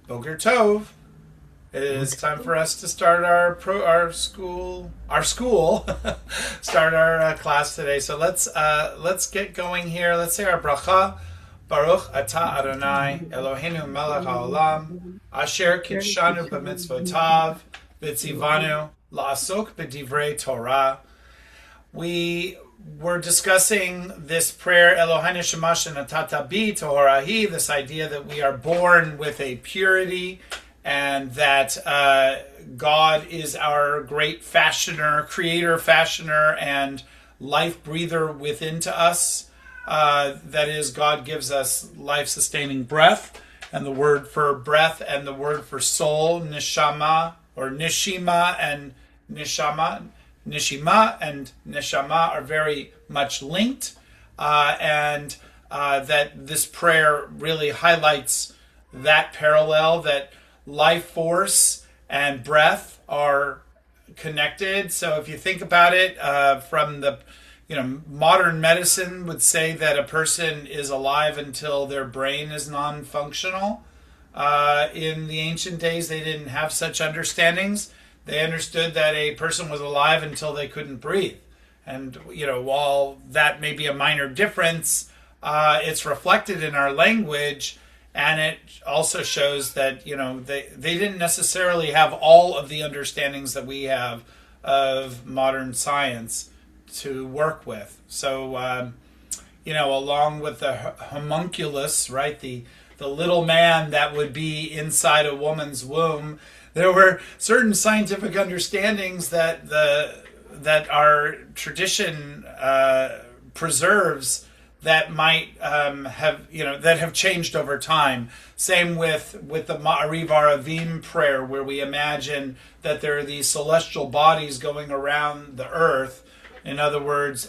Boker Tov. It is time for us to start our school start our class today. So let's get going here. Let's say our bracha. Baruch atah Adonai Eloheinu melech haolam asher kitshanu b'mitzvotav v'tzivanu la'asok b'divrei Torah. We were discussing this prayer, Eloheinu shemash natata bi tohorahi, this idea that we are born with a purity and that God is our great fashioner, creator, fashioner, and life breather within to us. That is, God gives us life-sustaining breath, and the word for breath and the word for soul, nishama, or nishima and nishama, nishima and neshama are very much linked, and that this prayer really highlights that parallel, that life force and breath are connected. So if you think about it, from the modern medicine would say that a person is alive until their brain is non-functional. In the ancient days, they didn't have such understandings. They understood that a person was alive until they couldn't breathe. And, while that may be a minor difference, it's reflected in our language. And it also shows that, they didn't necessarily have all of the understandings that we have of modern science to work with. So, along with the homunculus, right, the little man that would be inside a woman's womb, there were certain scientific understandings that our tradition preserves that might have changed over time. Same with the Ma'ariv Aravim prayer, where we imagine that there are these celestial bodies going around the earth. In other words,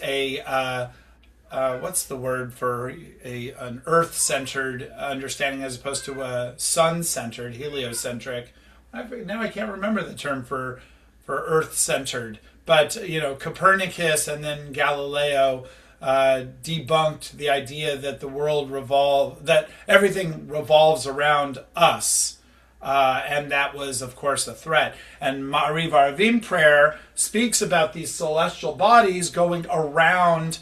what's the word for an earth-centered understanding as opposed to a sun-centered, heliocentric? Now I can't remember the term for earth-centered. But, Copernicus and then Galileo debunked the idea that that everything revolves around us. And that was, of course, a threat. And Ma'ariv Aravim prayer speaks about these celestial bodies going around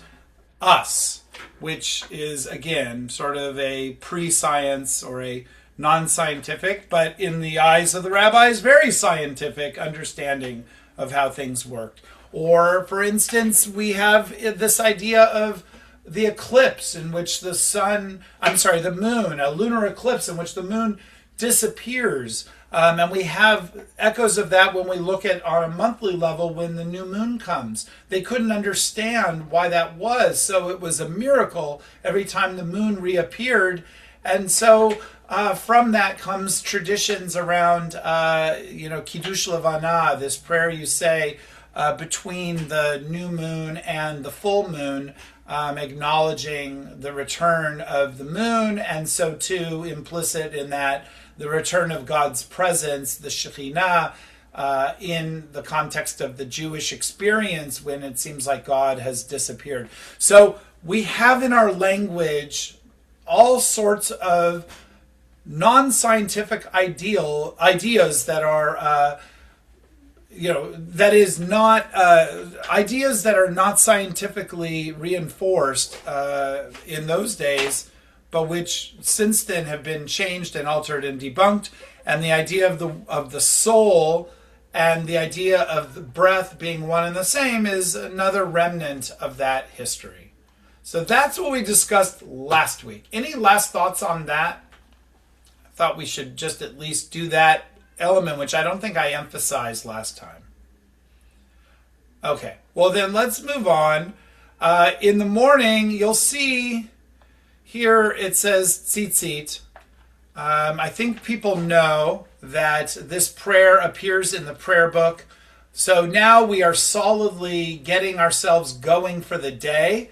us, which is, again, sort of a pre-science or a non-scientific, but in the eyes of the rabbis, very scientific understanding of how things worked. Or, for instance, we have this idea of the eclipse in which the moon, a lunar eclipse in which the moon disappears. And we have echoes of that when we look at on a monthly level when the new moon comes. They couldn't understand why that was, so it was a miracle every time the moon reappeared. And so from that comes traditions around, Kiddush Levana, this prayer you say between the new moon and the full moon, acknowledging the return of the moon, and so too implicit in that the return of God's presence, the Shekhinah, in the context of the Jewish experience when it seems like God has disappeared. So we have in our language all sorts of non-scientific ideas that are, ideas that are not scientifically reinforced in those days, but which since then have been changed and altered and debunked. And the idea of the soul and the idea of the breath being one and the same is another remnant of that history. So that's what we discussed last week. Any last thoughts on that? I thought we should just at least do that element, which I don't think I emphasized last time. Okay, well then let's move on. In the morning, you'll see here it says Tzitzit. I think people know that this prayer appears in the prayer book. So now we are solidly getting ourselves going for the day,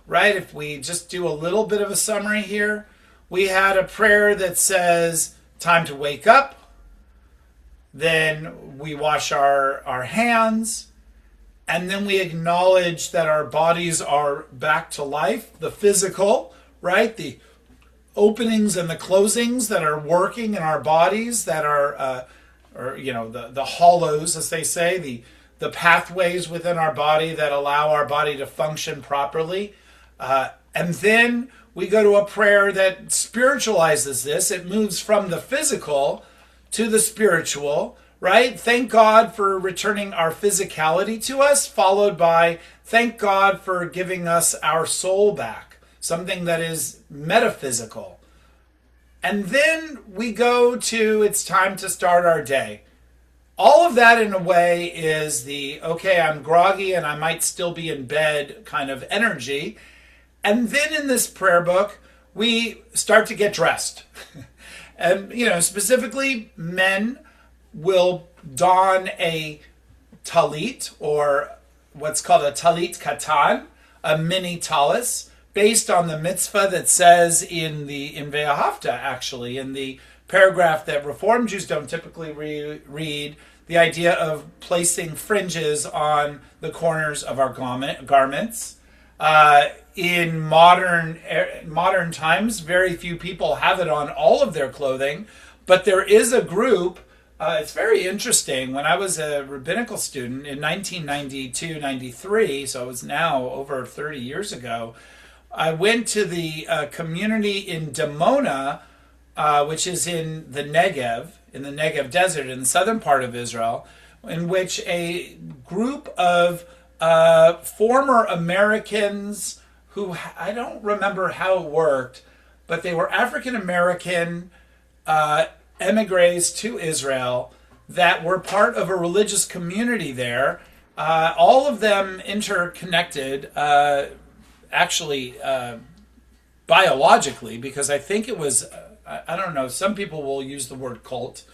right? If we just do a little bit of a summary here, we had a prayer that says, time to wake up. Then we wash our hands. And then we acknowledge that our bodies are back to life, the physical, right? The openings and the closings that are working in our bodies, that are, or the hollows, as they say, the pathways within our body that allow our body to function properly. And then we go to a prayer that spiritualizes this. It moves from the physical to the spiritual, right? Thank God for returning our physicality to us, followed by thank God for giving us our soul back, something that is metaphysical. And then we go to, it's time to start our day. All of that in a way is the, okay, I'm groggy and I might still be in bed kind of energy. And then in this prayer book, we start to get dressed. And, specifically men will don a talit, or what's called a talit katan, a mini talis, based on the mitzvah that says in Ve'ahavta, actually, in the paragraph that Reform Jews don't typically read, the idea of placing fringes on the corners of our garments. In modern times, very few people have it on all of their clothing, but there is a group. It's very interesting. When I was a rabbinical student in 1992-93, so it was now over 30 years ago, I went to the community in Dimona, which is in the Negev desert, in the southern part of Israel, in which a group of former Americans who, I don't remember how it worked, but they were African American emigres to Israel that were part of a religious community there. All of them interconnected, actually biologically, because I think it was, I don't know, some people will use the word cult.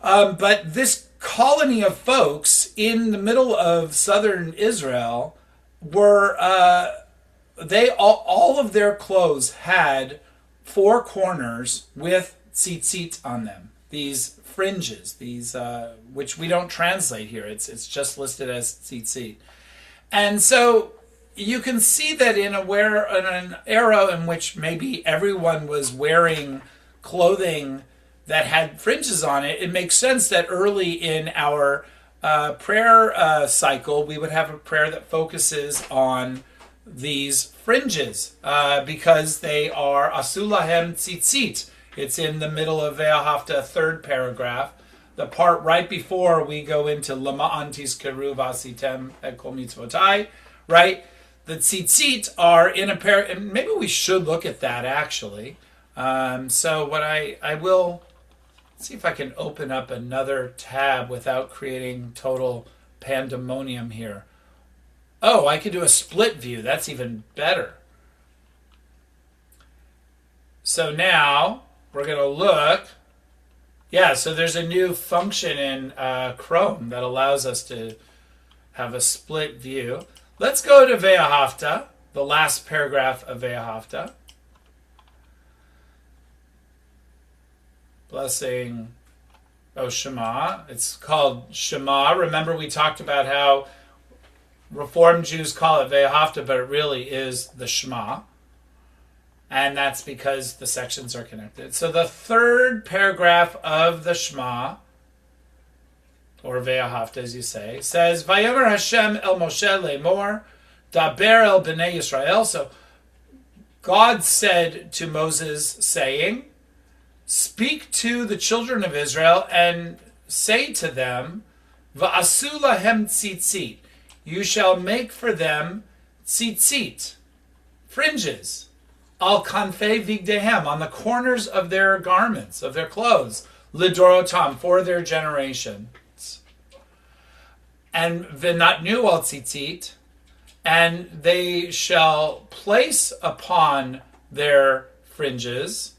But this colony of folks in the middle of southern Israel were, all of their clothes had four corners with tzitzit on them. These fringes, these which we don't translate here. It's just listed as tzitzit. And so you can see that in an era in which maybe everyone was wearing clothing that had fringes on it, it makes sense that early in our prayer cycle, we would have a prayer that focuses on these fringes because they are asulahem tzitzit. It's in the middle of Ve'ahavta, third paragraph, the part right before we go into Lama'an tizkeru v'asitem et kol mitzvotai, right? The tzitzit are in a pair, and maybe we should look at that actually. So what I will see if I can open up another tab without creating total pandemonium here. Oh, I could do a split view. That's even better. So now we're going to look. Yeah, so there's a new function in Chrome that allows us to have a split view. Let's go to Ve'ahavta, the last paragraph of Ve'ahavta. Blessing, Shema. It's called Shema. Remember we talked about how Reformed Jews call it Ve'ahavta, but it really is the Shema. And that's because the sections are connected. So the third paragraph of the Shema, or Ve'ahavta as you say, says, Vayomer Hashem el Moshe le'mor, daber el b'nei Yisrael. So God said to Moses, saying, speak to the children of Israel and say to them, Va'asu lahem tzitzit. You shall make for them tzitzit, fringes, al kanfei vigdehem, on the corners of their garments, of their clothes, lidorotam, for their generations. And v'natnu al tzitzit, and they shall place upon their fringes,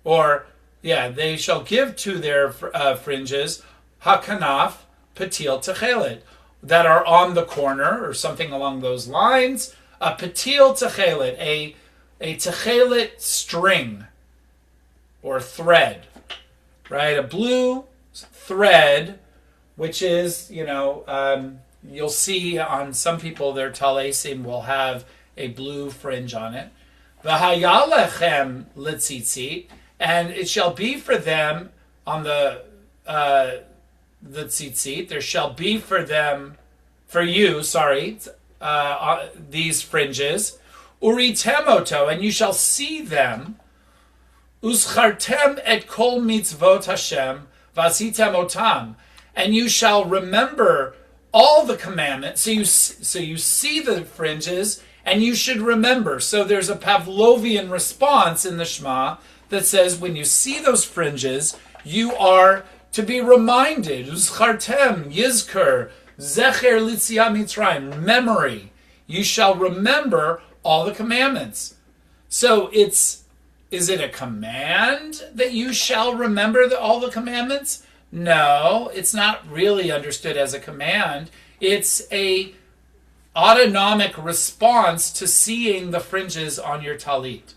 they shall give to their fringes hakanaf patil techelet, that are on the corner, or something along those lines. A patil techelet, a techelet string or thread, right? A blue thread, which is, you'll see on some people their talesim will have a blue fringe on it. V'haya lechem l'tzitzit, and it shall be for them on the tzitzit. There shall be for them, for you, these fringes. Uritemoto, and you shall see them. Uschartem et kol mitzvot Hashem vasitem otam, and you shall remember all the commandments. So you see the fringes, and you should remember. So there's a Pavlovian response in the Shema that says when you see those fringes, you are to be reminded. Uschartem yizker zecher litzia mitzrayim, memory. You shall remember all the commandments. So is it a command that you shall remember all the commandments? No, it's not really understood as a command. It's a autonomic response to seeing the fringes on your talit.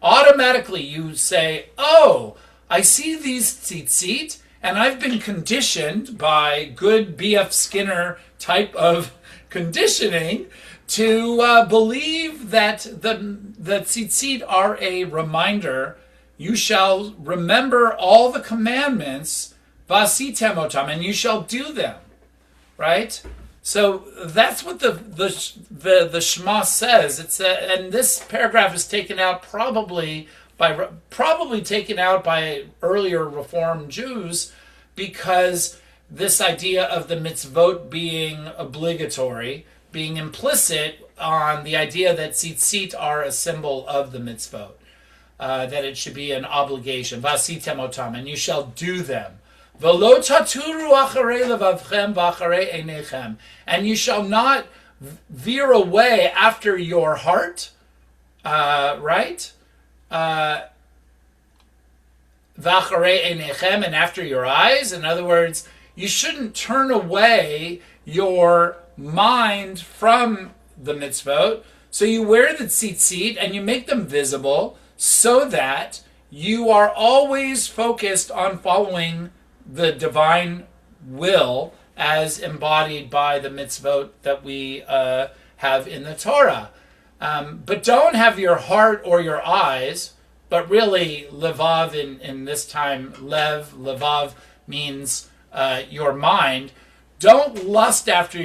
Automatically you say, oh, I see these tzitzit, and I've been conditioned by good B.F. Skinner type of conditioning to believe that the tzitzit are a reminder. You shall remember all the commandments, vasitem otam, and you shall do them, right? So that's what the Shema says. It's and this paragraph is taken out probably taken out by earlier Reform Jews, because this idea of the mitzvot being obligatory, being implicit on the idea that tzitzit are a symbol of the mitzvot, that it should be an obligation. Vasitem otam, and you shall do them. V'lo taturu acharei levavchem v'acharei einechem, and you shall not veer away after your heart, right? V'acharei einechem, and after your eyes. In other words, you shouldn't turn away your mind from the mitzvot. So you wear the tzitzit and you make them visible so that you are always focused on following the divine will as embodied by the mitzvot that we have in the Torah. But don't have your heart or your eyes, but really levav in this time, levav means your mind. Don't lust after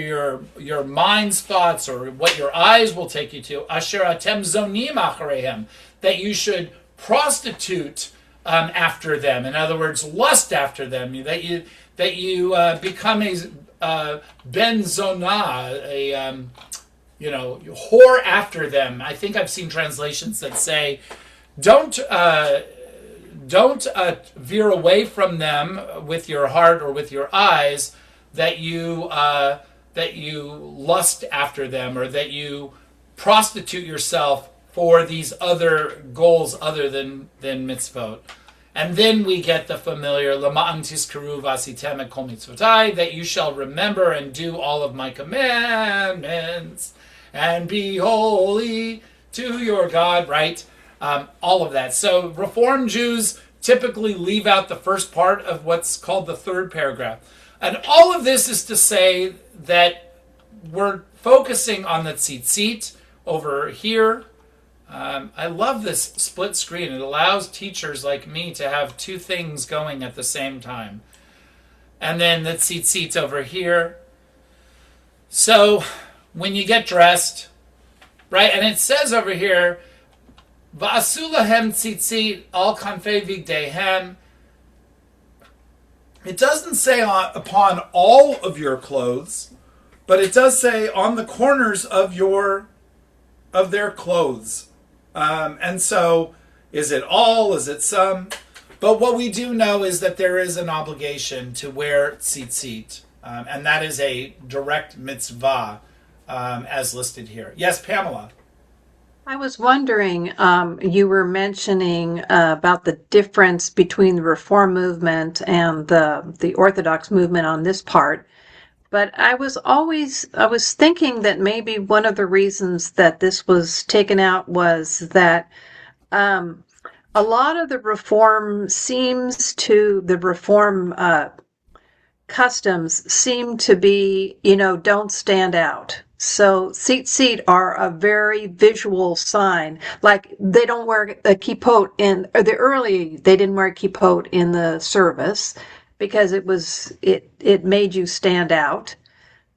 your mind's thoughts or what your eyes will take you to. Asher atem zonim achareihem, that you should prostitute after them. In other words, lust after them. That you become a ben zonah, a whore after them. I think I've seen translations that say, don't veer away from them with your heart or with your eyes, that you lust after them, or that you prostitute yourself for these other goals other than mitzvot. And then we get the familiar Lama'an tizkaru vasitem et kol mitzvotai, that you shall remember and do all of my commandments and be holy to your God, right? All of that. So Reform Jews typically leave out the first part of what's called the third paragraph. And all of this is to say that we're focusing on the tzitzit over here. I love this split screen. It allows teachers like me to have two things going at the same time. And then the tzitzit over here. So when you get dressed, right, and it says over here, Va'asu lahem tzitzit al kanfei vigdehem. It doesn't say upon all of your clothes, but it does say on the corners of their clothes. And so, is it all? Is it some? But what we do know is that there is an obligation to wear tzitzit, and that is a direct mitzvah, as listed here. Yes, Pamela. I was wondering, you were mentioning about the difference between the Reform movement and the Orthodox movement on this part. But I was thinking that maybe one of the reasons that this was taken out was that a lot of the Reform customs seem to be, don't stand out. So tzitzit are a very visual sign. Like they don't wear a kippot in or the early they didn't wear a kippot in the service because it made you stand out.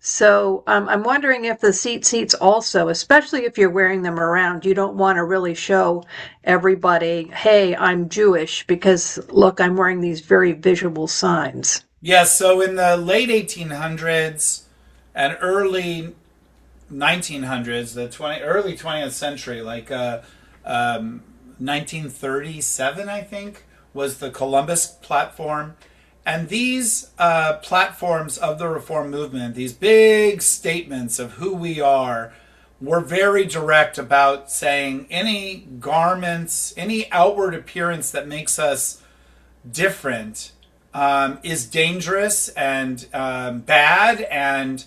So I'm wondering if the seats also, especially if you're wearing them around, you don't want to really show everybody, hey, I'm Jewish because look, I'm wearing these very visual signs. Yes, so in the late 1800s and early 1900s, early 20th century, like 1937, I think, was the Columbus platform. And these platforms of the reform movement, these big statements of who we are, were very direct about saying any garments, any outward appearance that makes us different is dangerous and bad and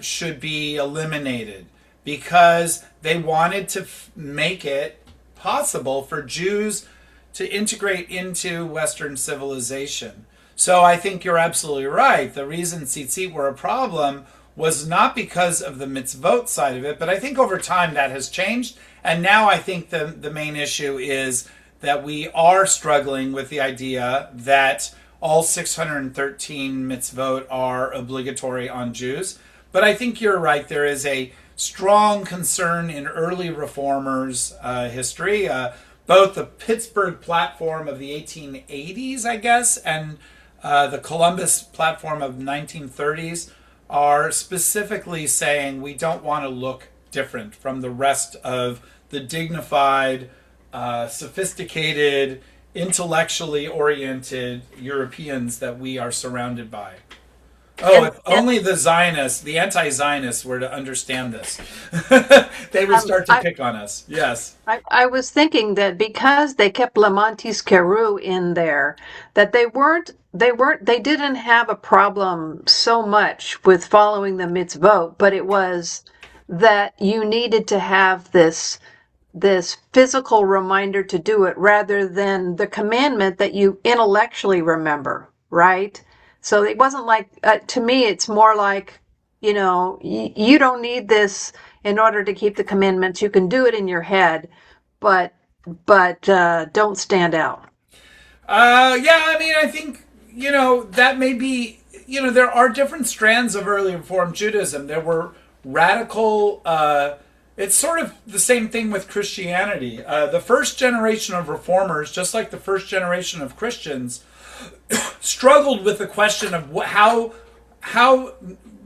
should be eliminated because they wanted to make it possible for Jews to integrate into Western civilization. So I think you're absolutely right. The reason tzitzit were a problem was not because of the mitzvot side of it, but I think over time that has changed. And now I think the main issue is that we are struggling with the idea that all 613 mitzvot are obligatory on Jews. But I think you're right. There is a strong concern in early reformers' history. Both the Pittsburgh platform of the 1880s, I guess, and the Columbus platform of the 1930s are specifically saying we don't want to look different from the rest of the dignified, sophisticated, intellectually oriented Europeans that we are surrounded by. Oh, if And only the Zionists, the anti-Zionists were to understand this. They would start to I, pick on us. Yes. I was thinking that because they kept Lamantis Keru in there, that they didn't have a problem so much with following the mitzvot, but it was that you needed to have this physical reminder to do it rather than the commandment that you intellectually remember, right? So it wasn't like, to me, it's more like, you don't need this in order to keep the commandments. You can do it in your head, but don't stand out. Yeah, I mean, I think, that may be, there are different strands of early Reform Judaism. There were radical, it's sort of the same thing with Christianity. The first generation of reformers, just like the first generation of Christians, struggled with the question of how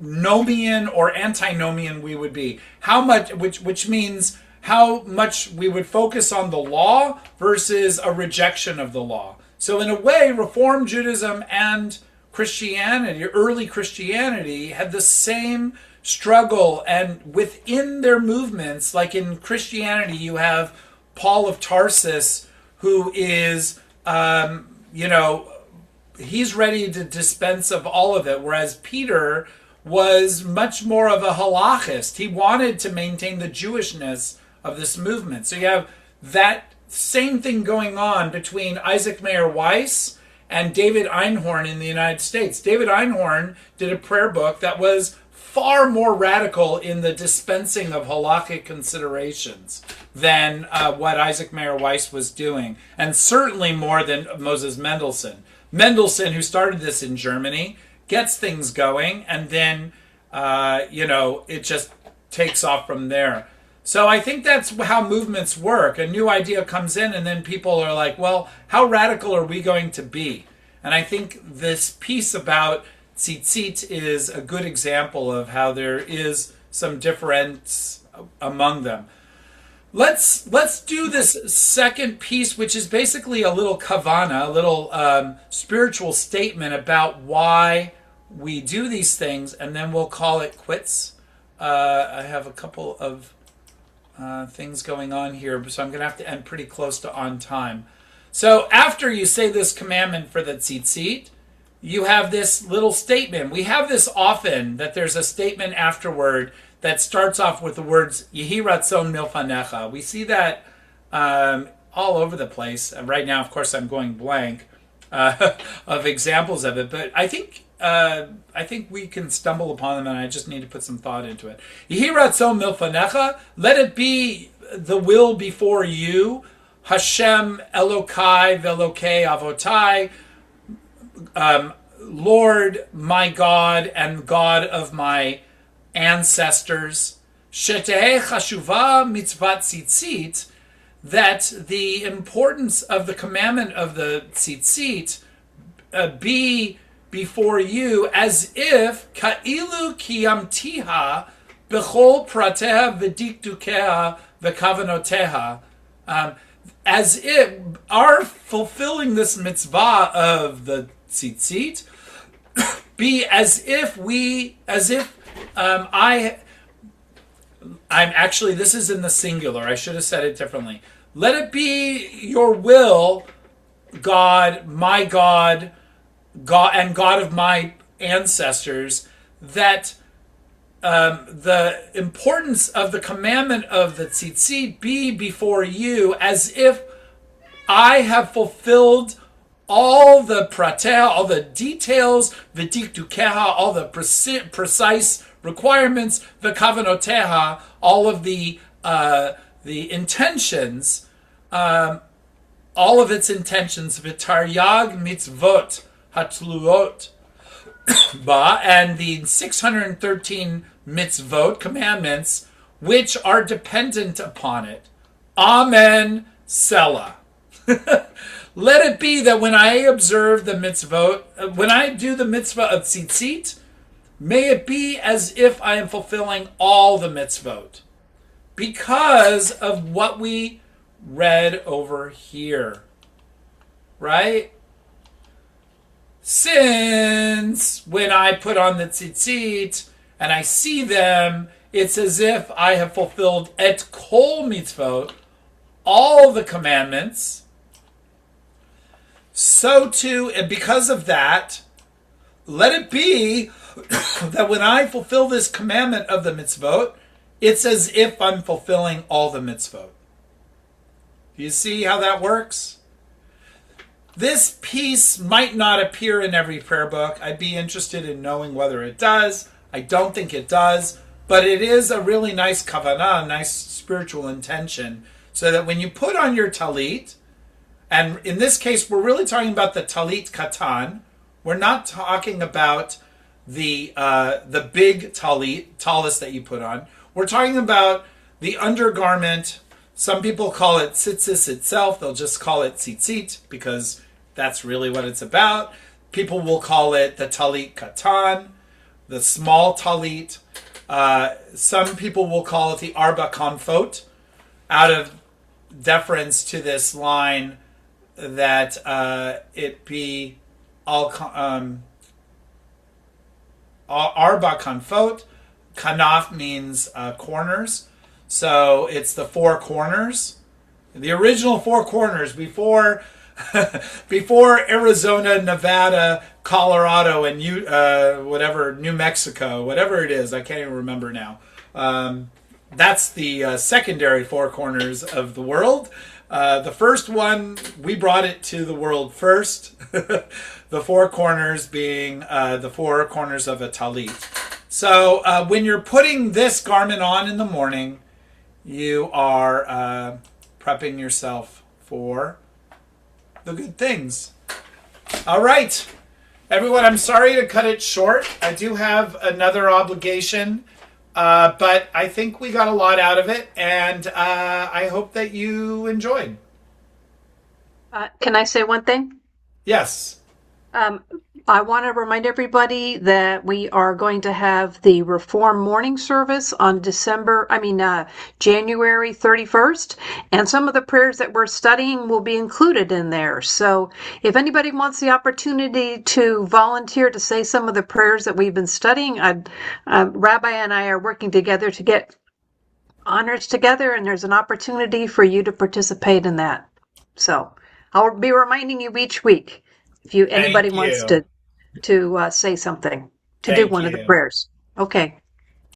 nomian or antinomian we would be. How much, which means how much we would focus on the law versus a rejection of the law. So in a way, Reform Judaism and Christianity, early Christianity, had the same struggle, and within their movements, like in Christianity, you have Paul of Tarsus, who is, he's ready to dispense of all of it, whereas Peter was much more of a halachist. He wanted to maintain the Jewishness of this movement. So you have that same thing going on between Isaac Mayer Weiss and David Einhorn in the United States. David Einhorn did a prayer book that was far more radical in the dispensing of halakhic considerations than what Isaac Mayer Weiss was doing, and certainly more than Moses Mendelssohn. Mendelssohn, who started this in Germany, gets things going, and then, it just takes off from there. So I think that's how movements work. A new idea comes in, and then people are like, well, how radical are we going to be? And I think this piece about tzitzit is a good example of how there is some difference among them. Let's do this second piece, which is basically a little kavana, a little spiritual statement about why we do these things, and then we'll call it quits. I have a couple of things going on here, so I'm going to have to end pretty close to on time. So after you say this commandment for the tzitzit, you have this little statement. We have this often, that there's a statement afterward that starts off with the words Yehi Ratzon Milfanecha. We see that all over the place. Right now, of course, I'm going blank of examples of it. But I think I think we can stumble upon them, and I just need to put some thought into it. Yehi ratzon milfanecha, let it be the will before you. Hashem Elokai velokei avotai, Lord my God and God of my ancestors. Shetehei chashuva mitzvat tzitzit, that the importance of the commandment of the tzitzit be before you as if ka'ilu kiyamtiha b'chol prateha v'dikdukeha v'kavanoteha, as if our fulfilling this mitzvah of the tzitzit be as if I'm actually, this is in the singular. I should have said it differently. Let it be your will, God, my God, God, and God of my ancestors, that the importance of the commandment of the tzitzit be before you as if I have fulfilled all the pratea, all the details, v'dikdukeha, all the precise requirements, v'kavanoteha, all of the intentions, all of its intentions, v'taryag mitzvot hatluot ba, and the 613 mitzvot, commandments, which are dependent upon it. Amen, Selah. Let it be that when I observe the mitzvot, when I do the mitzvah of tzitzit, may it be as if I am fulfilling all the mitzvot, because of what we read over here, right? Since when I put on the tzitzit and I see them, it's as if I have fulfilled et kol mitzvot, all the commandments. So too, and because of that, let it be that when I fulfill this commandment of the mitzvot, it's as if I'm fulfilling all the mitzvot. Do you see how that works? This piece might not appear in every prayer book. I'd be interested in knowing whether it does. I don't think it does, but it is a really nice kavanah, a nice spiritual intention, so that when you put on your talit, and in this case, we're really talking about the talit katan. We're not talking about the big talis that you put on. We're talking about the undergarment. Some people call it tzitzis itself. They'll just call it tzitzit because that's really what it's about. People will call it the talit katan, the small talit. Some people will call it the arba kanfot, out of deference to this line that it be all arba kanfot. Kanaf means corners, so it's the four corners. The original four corners before before Arizona, Nevada, Colorado, and New Mexico, whatever it is, I can't even remember now. That's the secondary four corners of the world. The first one, we brought it to the world first. The four corners being the four corners of a talit. So when you're putting this garment on in the morning, you are prepping yourself for the good things. All right, everyone, I'm sorry to cut it short. I do have another obligation. But I think we got a lot out of it, and I hope that you enjoyed. Can I say one thing? Yes. I want to remind everybody that we are going to have the Reform morning service on January 31st, and some of the prayers that we're studying will be included in there. So if anybody wants the opportunity to volunteer to say some of the prayers that we've been studying, Rabbi and I are working together to get honors together, and there's an opportunity for you to participate in that. So I'll be reminding you each week if anybody wants to say something, to do one of the prayers. Okay.